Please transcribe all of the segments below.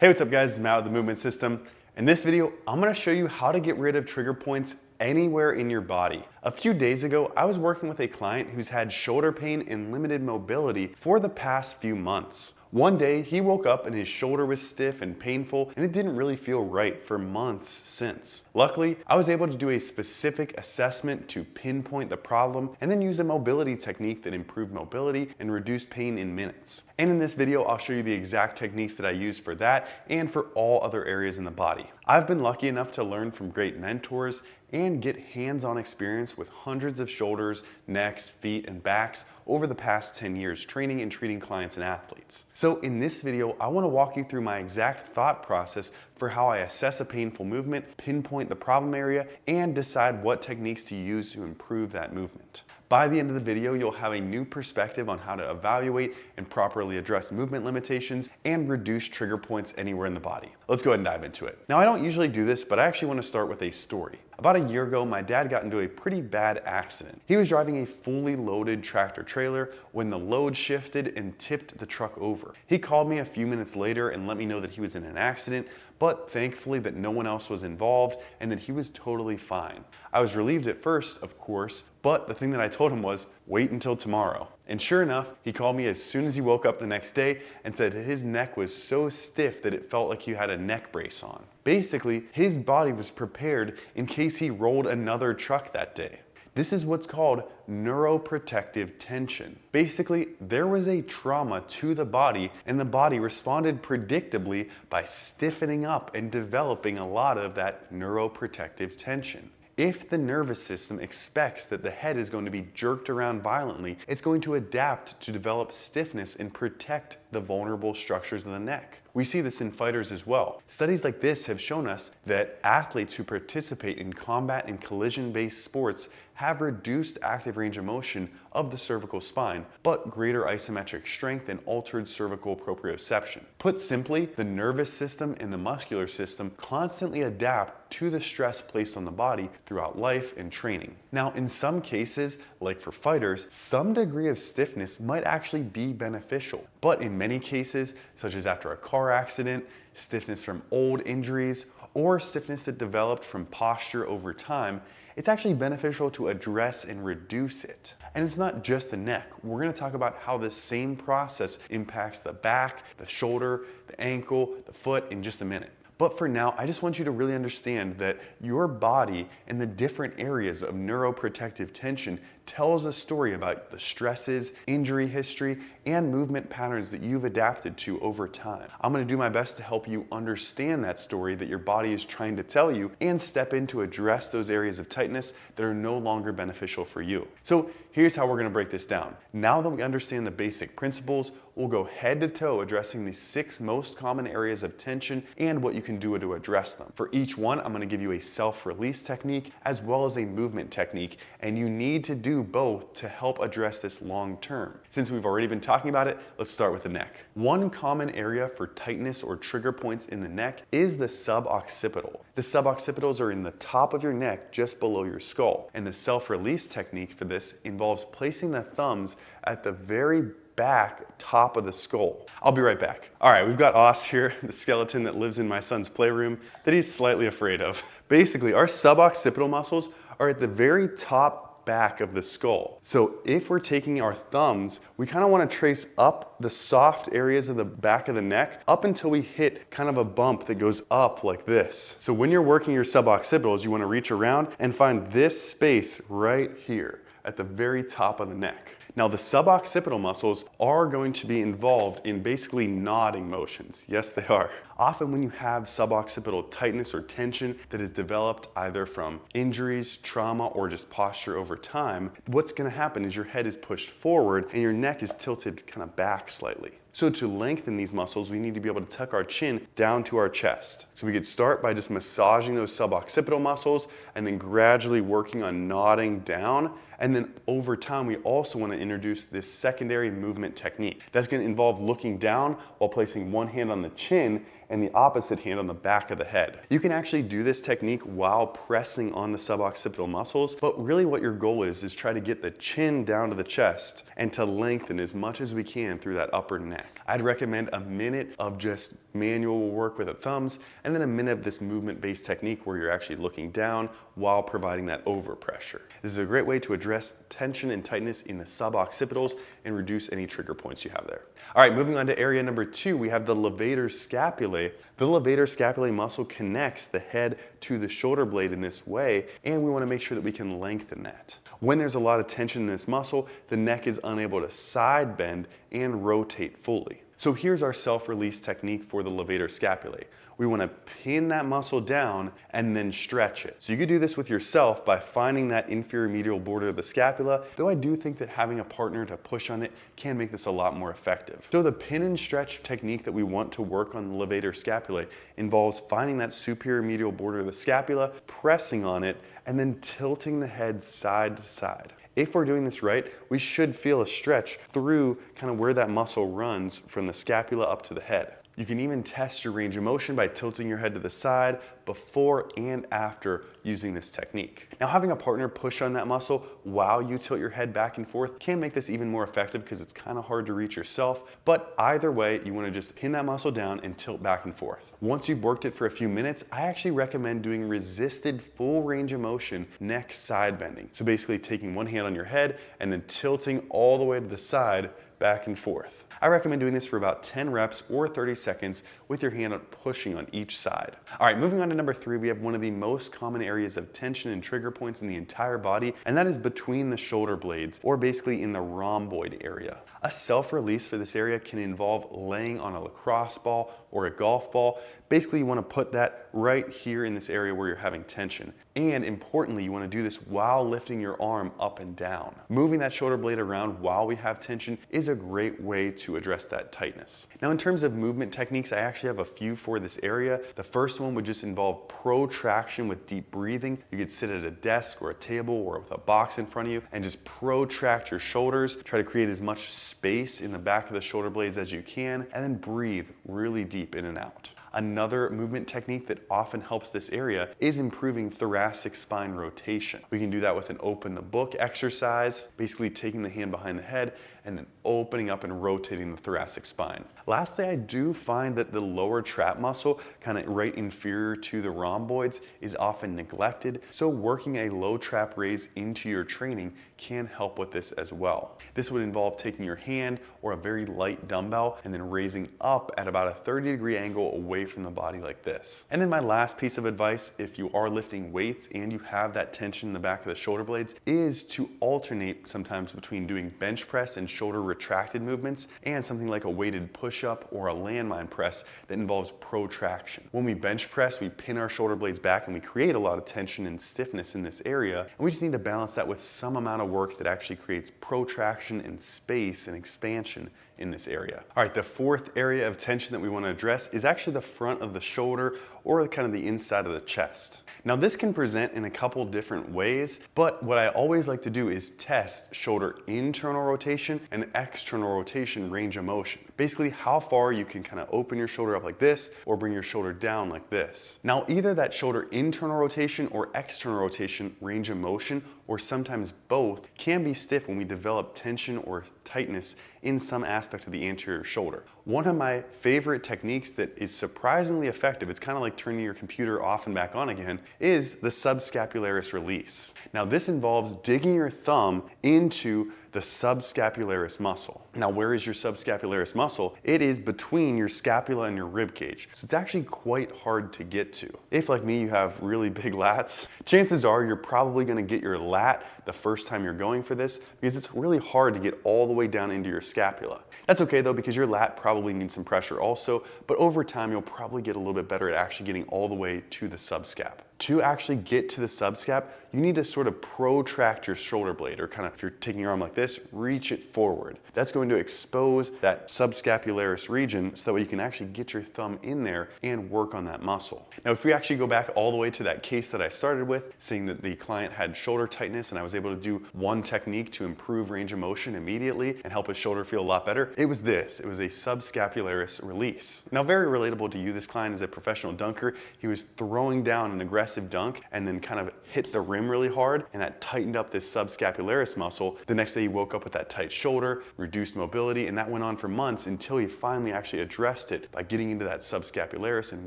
Hey, what's up guys, Matt with the Movement System. In this video, I'm gonna show you how to get rid of trigger points anywhere in your body. A few days ago, I was working with a client who's had shoulder pain and limited mobility for the past few months. One day, he woke up and his shoulder was stiff and painful, and it didn't really feel right for months since. Luckily, I was able to do a specific assessment to pinpoint the problem and then use a mobility technique that improved mobility and reduced pain in minutes. And in this video, I'll show you the exact techniques that I use for that and for all other areas in the body. I've been lucky enough to learn from great mentors and get hands-on experience with hundreds of shoulders, necks, feet, and backs over the past 10 years training and treating clients and athletes. So in this video, I want to walk you through my exact thought process for how I assess a painful movement, pinpoint the problem area, and decide what techniques to use to improve that movement. By the end of the video, you'll have a new perspective on how to evaluate and properly address movement limitations and reduce trigger points anywhere in the body. Let's go ahead and dive into it. Now, I don't usually do this, but I actually want to start with a story. About a year ago, my dad got into a pretty bad accident. He was driving a fully loaded tractor trailer when the load shifted and tipped the truck over. He called me a few minutes later and let me know that he was in an accident, but thankfully that no one else was involved and that he was totally fine. I was relieved at first, of course, but the thing that I told him was, wait until tomorrow. And sure enough, he called me as soon as he woke up the next day and said that his neck was so stiff that it felt like he had a neck brace on. Basically, his body was prepared in case he rolled another truck that day. This is what's called neuroprotective tension. Basically, there was a trauma to the body and the body responded predictably by stiffening up and developing a lot of that neuroprotective tension. If the nervous system expects that the head is going to be jerked around violently, it's going to adapt to develop stiffness and protect the vulnerable structures of the neck. We see this in fighters as well. Studies like this have shown us that athletes who participate in combat and collision-based sports have reduced active range of motion of the cervical spine, but greater isometric strength and altered cervical proprioception. Put simply, the nervous system and the muscular system constantly adapt to the stress placed on the body throughout life and training. Now, in some cases, like for fighters, some degree of stiffness might actually be beneficial. But in many cases, such as after a car accident, stiffness from old injuries, or stiffness that developed from posture over time, it's actually beneficial to address and reduce it. And it's not just the neck. We're going to talk about how this same process impacts the back, the shoulder, the ankle, the foot in just a minute. But for now, I just want you to really understand that your body and the different areas of neuroprotective tension tells a story about the stresses, injury history, and movement patterns that you've adapted to over time. I'm going to do my best to help you understand that story that your body is trying to tell you and step in to address those areas of tightness that are no longer beneficial for you. So here's how we're going to break this down. Now that we understand the basic principles, we'll go head to toe addressing the 6 most common areas of tension and what you can do to address them. For each one, I'm going to give you a self-release technique as well as a movement technique, and you need to do both to help address this long term. Since we've already been talking about it, let's start with the neck. One common area for tightness or trigger points in the neck is the suboccipital. The suboccipitals are in the top of your neck just below your skull, and the self-release technique for this involves placing the thumbs at the very back top of the skull. I'll be right back. All right, we've got Os here, the skeleton that lives in my son's playroom that he's slightly afraid of. Basically, our suboccipital muscles are at the very top back of the skull. So if we're taking our thumbs, we kind of want to trace up the soft areas of the back of the neck up until we hit kind of a bump that goes up like this. So when you're working your suboccipitals, you want to reach around and find this space right here at the very top of the neck. Now, the suboccipital muscles are going to be involved in basically nodding motions. Yes, they are. Often when you have suboccipital tightness or tension that is developed either from injuries, trauma, or just posture over time, what's going to happen is your head is pushed forward and your neck is tilted kind of back slightly. So to lengthen these muscles, we need to be able to tuck our chin down to our chest. So we could start by just massaging those suboccipital muscles and then gradually working on nodding down. And then over time, we also want to introduce this secondary movement technique. That's going to involve looking down while placing one hand on the chin and the opposite hand on the back of the head. You can actually do this technique while pressing on the suboccipital muscles, but really what your goal is try to get the chin down to the chest and to lengthen as much as we can through that upper neck. I'd recommend a minute of just manual work with the thumbs and then a minute of this movement-based technique where you're actually looking down while providing that overpressure. This is a great way to address tension and tightness in the suboccipitals and reduce any trigger points you have there. All right, moving on to area number 2, we have the levator scapulae. The levator scapulae muscle connects the head to the shoulder blade in this way, and we want to make sure that we can lengthen that. When there's a lot of tension in this muscle, the neck is unable to side bend and rotate fully. So here's our self-release technique for the levator scapulae. We want to pin that muscle down and then stretch it. So you could do this with yourself by finding that inferior medial border of the scapula, though I do think that having a partner to push on it can make this a lot more effective. So the pin and stretch technique that we want to work on the levator scapulae involves finding that superior medial border of the scapula, pressing on it, and then tilting the head side to side. If we're doing this right, we should feel a stretch through kind of where that muscle runs from the scapula up to the head. You can even test your range of motion by tilting your head to the side before and after using this technique. Now, having a partner push on that muscle while you tilt your head back and forth can make this even more effective because it's kind of hard to reach yourself, but either way, you want to just pin that muscle down and tilt back and forth. Once you've worked it for a few minutes, I actually recommend doing resisted full range of motion neck side bending. So basically taking one hand on your head and then tilting all the way to the side back and forth. I recommend doing this for about 10 reps or 30 seconds with your hand pushing on each side. All right, moving on to number 3, we have one of the most common areas of tension and trigger points in the entire body, and that is between the shoulder blades, or basically in the rhomboid area. A self-release for this area can involve laying on a lacrosse ball or a golf ball. Basically, you want to put that right here in this area where you're having tension. And importantly, you want to do this while lifting your arm up and down. Moving that shoulder blade around while we have tension is a great way to address that tightness. Now, in terms of movement techniques, I actually have a few for this area. The first one would just involve protraction with deep breathing. You could sit at a desk or a table or with a box in front of you and just protract your shoulders. Try to create as much space in the back of the shoulder blades as you can, and then breathe really deep in and out. Another movement technique that often helps this area is improving thoracic spine rotation. We can do that with an open the book exercise, basically taking the hand behind the head and then opening up and rotating the thoracic spine. Lastly, I do find that the lower trap muscle, kind of right inferior to the rhomboids, is often neglected. So working a low trap raise into your training can help with this as well. This would involve taking your hand or a very light dumbbell and then raising up at about a 30-degree angle away from the body like this. And then my last piece of advice, if you are lifting weights and you have that tension in the back of the shoulder blades, is to alternate sometimes between doing bench press and shoulder retracted movements and something like a weighted push-up or a landmine press that involves protraction. When we bench press, we pin our shoulder blades back and we create a lot of tension and stiffness in this area, and we just need to balance that with some amount of work that actually creates protraction and space and expansion in this area. All right, the fourth area of tension that we want to address is actually the front of the shoulder or kind of the inside of the chest. Now, this can present in a couple different ways, but what I always like to do is test shoulder internal rotation and external rotation range of motion. Basically, how far you can kind of open your shoulder up like this or bring your shoulder down like this. Now, either that shoulder internal rotation or external rotation range of motion, or sometimes both, can be stiff when we develop tension or tightness in some aspect of the anterior shoulder. One of my favorite techniques that is surprisingly effective, it's kind of like turning your computer off and back on again, is the subscapularis release. Now, this involves digging your thumb into the subscapularis muscle. Now, where is your subscapularis muscle? It is between your scapula and your rib cage. So it's actually quite hard to get to. If, like me, you have really big lats, chances are you're probably gonna get your lat the first time you're going for this because it's really hard to get all the way down into your scapula. That's okay though, because your lat probably needs some pressure also, but over time you'll probably get a little bit better at actually getting all the way to the subscap. To actually get to the subscap, you need to sort of protract your shoulder blade, or kind of, if you're taking your arm like this, reach it forward. That's going to expose that subscapularis region so that way you can actually get your thumb in there and work on that muscle. Now, if we actually go back all the way to that case that I started with, saying that the client had shoulder tightness and I was able to do one technique to improve range of motion immediately and help his shoulder feel a lot better, it was this. It was a subscapularis release. Now, very relatable to you. This client is a professional dunker. He was throwing down an aggressive dunk and then kind of hit the rim really hard, and that tightened up this subscapularis muscle. The next day he woke up with that tight shoulder, reduced mobility, and that went on for months until he finally actually addressed it by getting into that subscapularis and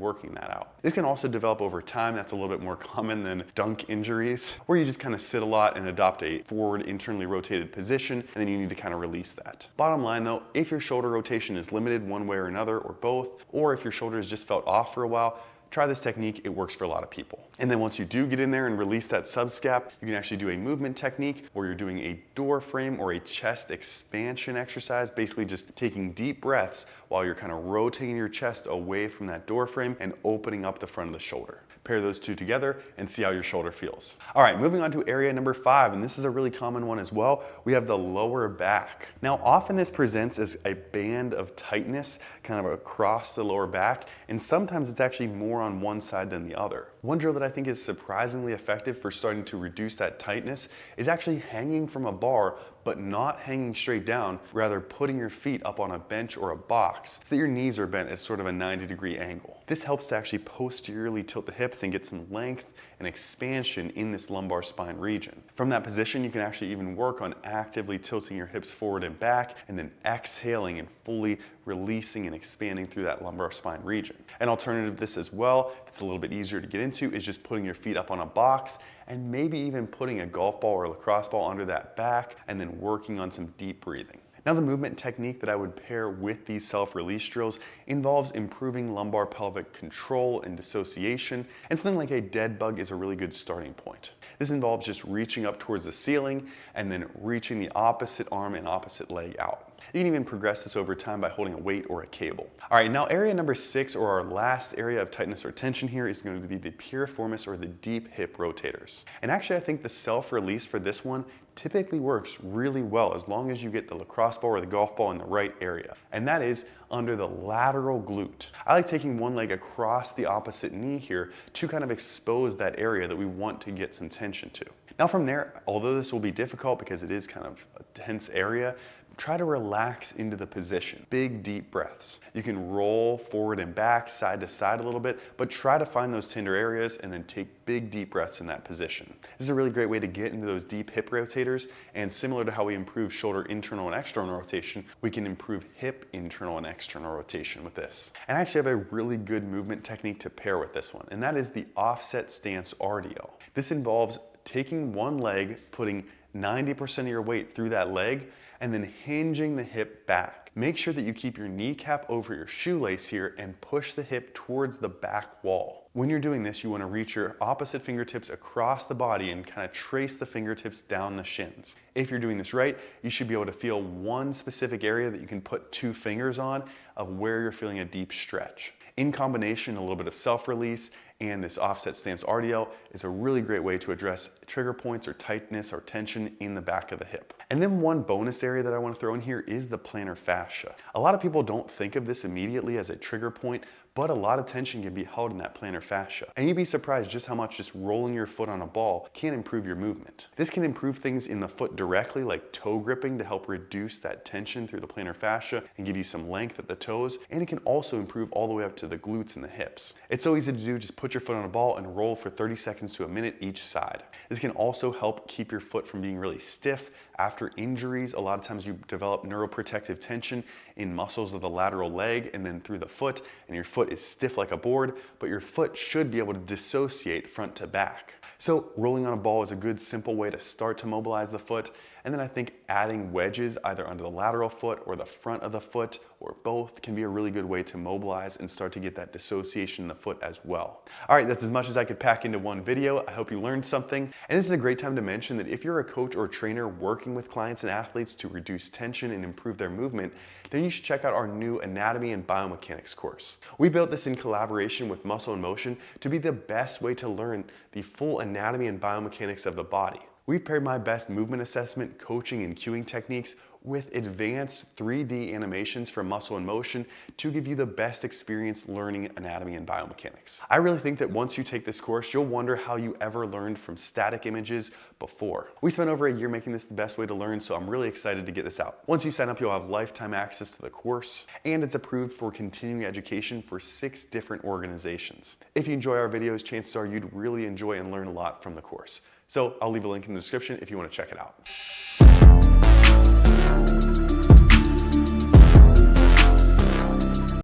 working that out. This can also develop over time. That's a little bit more common than dunk injuries, where you just kind of sit a lot and adopt a forward internally rotated position, and then you need to kind of release that. Bottom line though, if your shoulder rotation is limited one way or another, or both, or if your shoulder has just felt off for a while, try this technique. It works for a lot of people. And then once you do get in there and release that subscap, you can actually do a movement technique where you're doing a door frame or a chest expansion exercise, basically just taking deep breaths while you're kind of rotating your chest away from that door frame and opening up the front of the shoulder. Pair those two together and see how your shoulder feels. All right, moving on to area number 5, and this is a really common one as well. We have the lower back. Now, often this presents as a band of tightness kind of across the lower back, and sometimes it's actually more on one side than the other. One drill that I think is surprisingly effective for starting to reduce that tightness is actually hanging from a bar, but not hanging straight down, rather putting your feet up on a bench or a box so that your knees are bent at sort of a 90-degree angle. This helps to actually posteriorly tilt the hips and get some length and expansion in this lumbar spine region. From that position, you can actually even work on actively tilting your hips forward and back, and then exhaling and fully releasing and expanding through that lumbar spine region. An alternative to this as well, it's a little bit easier to get into, is just putting your feet up on a box and maybe even putting a golf ball or a lacrosse ball under that back and then working on some deep breathing. Now, the movement technique that I would pair with these self-release drills involves improving lumbar pelvic control and dissociation, and something like a dead bug is a really good starting point. This involves just reaching up towards the ceiling and then reaching the opposite arm and opposite leg out. You can even progress this over time by holding a weight or a cable. All right, now area number 6, or our last area of tightness or tension here, is going to be the piriformis, or the deep hip rotators. And actually, I think the self-release for this one typically works really well as long as you get the lacrosse ball or the golf ball in the right area, and that is under the lateral glute. I like taking one leg across the opposite knee here to kind of expose that area that we want to get some tension to. Now from there, although this will be difficult because it is kind of a tense area, try to relax into the position. Big, deep breaths. You can roll forward and back, side to side a little bit, but try to find those tender areas and then take big, deep breaths in that position. This is a really great way to get into those deep hip rotators, and similar to how we improve shoulder internal and external rotation, we can improve hip internal and external rotation with this. And I actually have a really good movement technique to pair with this one, and that is the offset stance RDL. This involves taking one leg, putting 90% of your weight through that leg, and then hinging the hip back. Make sure that you keep your kneecap over your shoelace here and push the hip towards the back wall. When you're doing this, you want to reach your opposite fingertips across the body and kind of trace the fingertips down the shins. If you're doing this right, you should be able to feel one specific area that you can put 2 fingers on of where you're feeling a deep stretch. In combination, a little bit of self-release and this offset stance RDL is a really great way to address trigger points or tightness or tension in the back of the hip. And then one bonus area that I want to throw in here is the plantar fascia. A lot of people don't think of this immediately as a trigger point, but a lot of tension can be held in that plantar fascia. And you'd be surprised just how much just rolling your foot on a ball can improve your movement. This can improve things in the foot directly, like toe gripping, to help reduce that tension through the plantar fascia and give you some length at the toes. And it can also improve all the way up to the glutes and the hips. It's so easy to do, just put your foot on a ball and roll for 30 seconds to a minute each side. This can also help keep your foot from being really stiff. After injuries, a lot of times you develop neuroprotective tension in muscles of the lateral leg and then through the foot, and your foot is stiff like a board, but your foot should be able to dissociate front to back. So rolling on a ball is a good simple way to start to mobilize the foot, And then I think adding wedges either under the lateral foot or the front of the foot or both can be a really good way to mobilize and start to get that dissociation in the foot as well. All right, that's as much as I could pack into one video. I hope you learned something. And this is a great time to mention that if you're a coach or trainer working with clients and athletes to reduce tension and improve their movement, then you should check out our new Anatomy and Biomechanics course. We built this in collaboration with Muscle in Motion to be the best way to learn the full anatomy and biomechanics of the body. We've paired my best movement assessment, coaching, and cueing techniques with advanced 3D animations from Muscle in Motion to give you the best experience learning anatomy and biomechanics. I really think that once you take this course, you'll wonder how you ever learned from static images before. We spent over a year making this the best way to learn, so I'm really excited to get this out. Once you sign up, you'll have lifetime access to the course, and it's approved for continuing education for 6 different organizations. If you enjoy our videos, chances are you'd really enjoy and learn a lot from the course. So I'll leave a link in the description if you want to check it out.